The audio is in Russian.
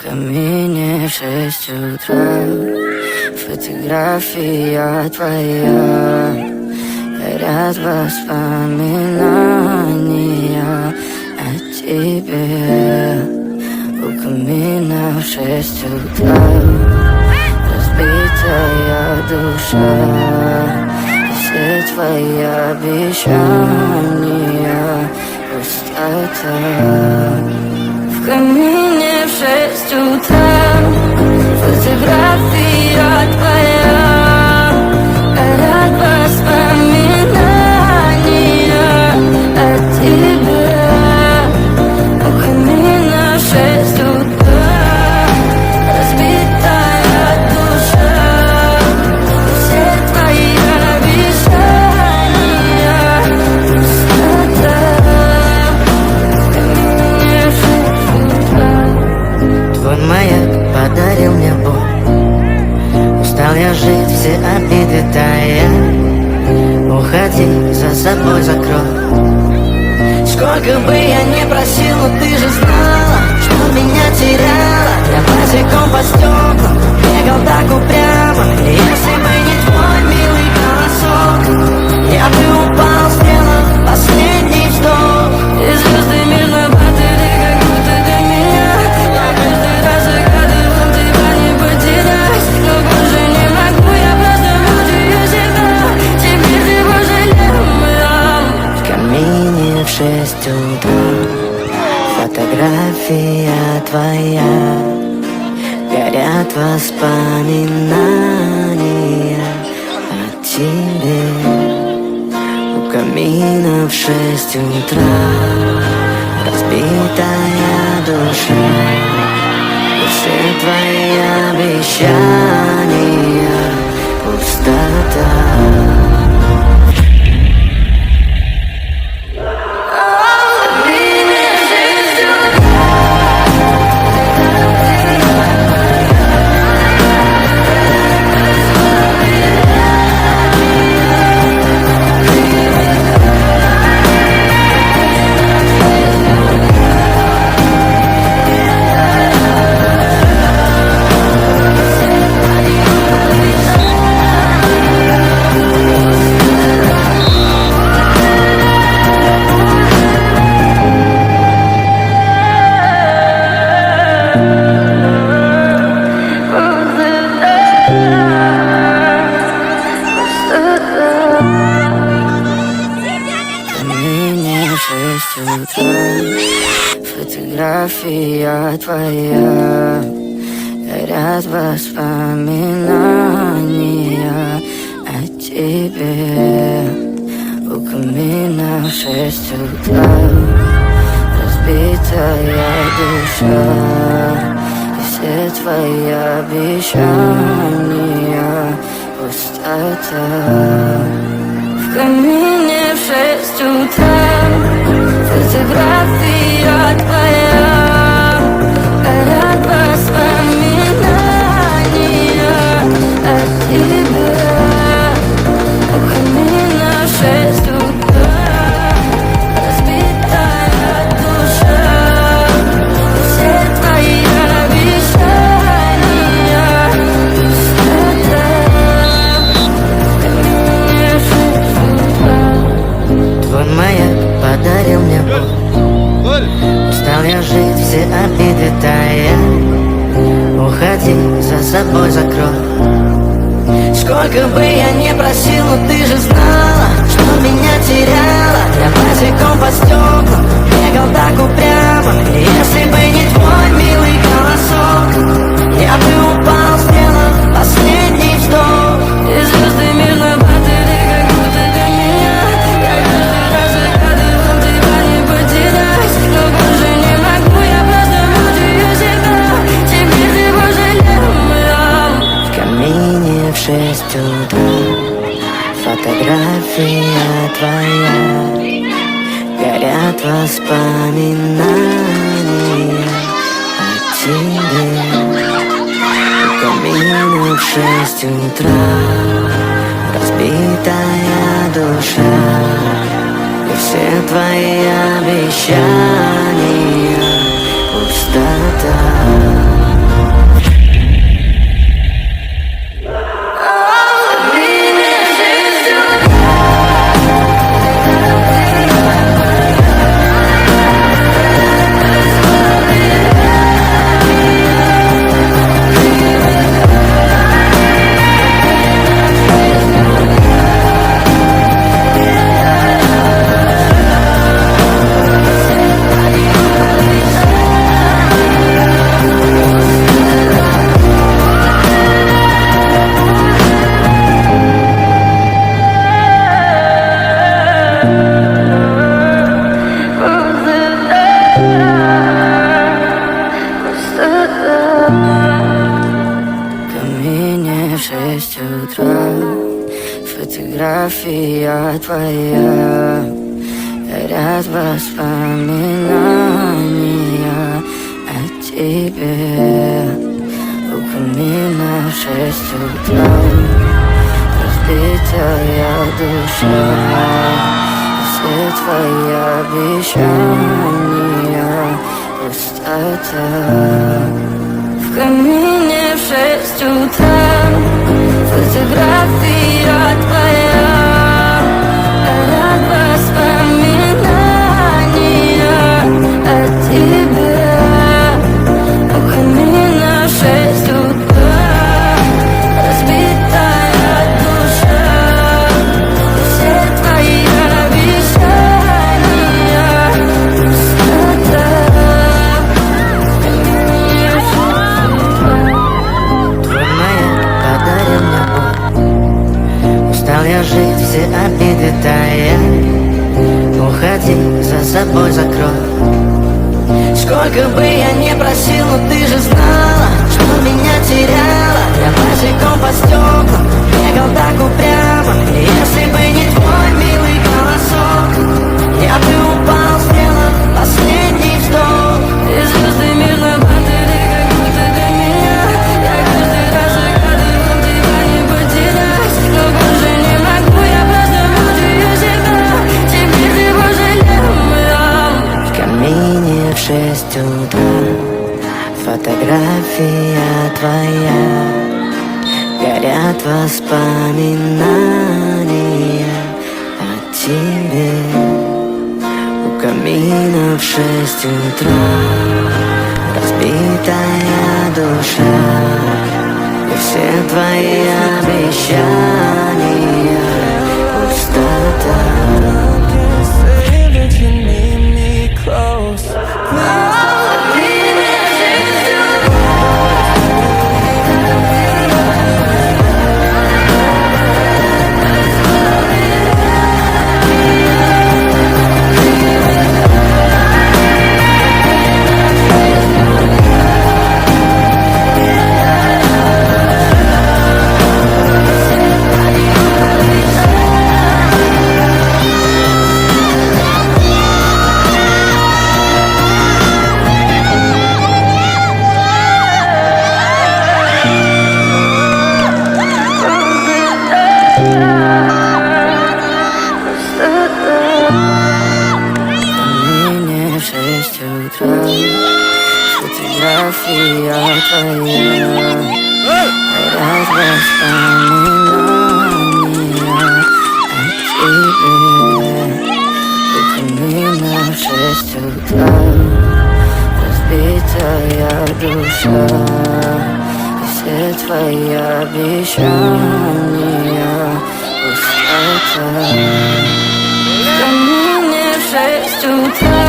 камине в 6 утра. Фотография твоя, горят воспоминания о тебе. У камина в 6 утра, разбитая душа, и все твои обещания пустота. В камине в 6 утра, фотография твоя, горят воспоминания о тебе. У камина в 6 утра, разбитая душа, все твои обещания пустота. В камине в 6 утра. Твой маяк подарил мне боль. Устал я жить, все обиды тая. Уходи, за собой закрой. Сколько бы я ни просил, но ты же знала, что меня теряла. Я босиком по стеклам бегал так упрямо. И если бы не твой милый голосок, я бы упал, сделав последний вздох. И звезды между батареи, как будто для меня. Я каждый раз загадывал тебя не потерять, но больше не могу, я просто мучаю себя. Теперь ты пожалел меня. В камине в 6 утра, фотография твоя, горят воспоминания о тебе. У камина в 6 утра, разбитая душа, и все твои обещания пустота. Фотография твоя, горят воспоминания о тебе. У камина в 6 утра, разбитая душа, и все твои обещания пустота. В камине в 6 утра, фотография твоя, горят воспоминания о тебе. У камина в 6 утра, разбитая душа, все твои обещания пустота. В камине в 6 утра. Твой маяк подарил мне боль. Устал я жить, все обиды тая. Уходи, за собой закрой. Сколько бы я ни просил, но ты же знала, что меня теряла. Я босиком по стеклам бегал так упрямо. И если бы не твой милый голосок, я бы упал, сделав последний вздох. И звезды между батареи, как будто для меня. Я каждый раз загадывал тебя не потерять, но больше не могу, я просто мучаю себя. Теперь ты пожалел меня. В камине в 6 утра, фотография твоя, горят воспоминания о тебе. У камина в 6 утра, разбитая душа, и все твои обещания пустота. утра. Фотография твоя, горят воспоминания о тебе. У камина в 6 утра, разбитая душа, все твои обещания пустота. В камине в 6 утра, фотография твоя, горят воспоминания о тебе. У камина в 6 утра, разбитая душа, все твои обещания пустота. Твой маяк подарил мне боль. Устал я жить, все обиды тая. Уходи, за собой закрой. Сколько бы я ни просил, но ты же знала, что меня теряла. Я босиком по стеклам бегал так упрямо. И если бы не твой милый голосок, я бы упал, сделав последний вздох. И звезды мирно падали, как будто для меня. Я каждый раз загадывал тебя не потерять, но больше не могу, я просто мучаю себя. Теперь ты пожалел меня. В камине в 6 утра, фотография твоя, горят воспоминания о тебе. У камина в 6 утра, разбитая душа, и все твои обещания пустота. В 6 утра, фотография твоя, горят воспоминания о тебе. У камина в 6 утра, разбитая душа, и все твои обещания пустота. В камине в 6 утра,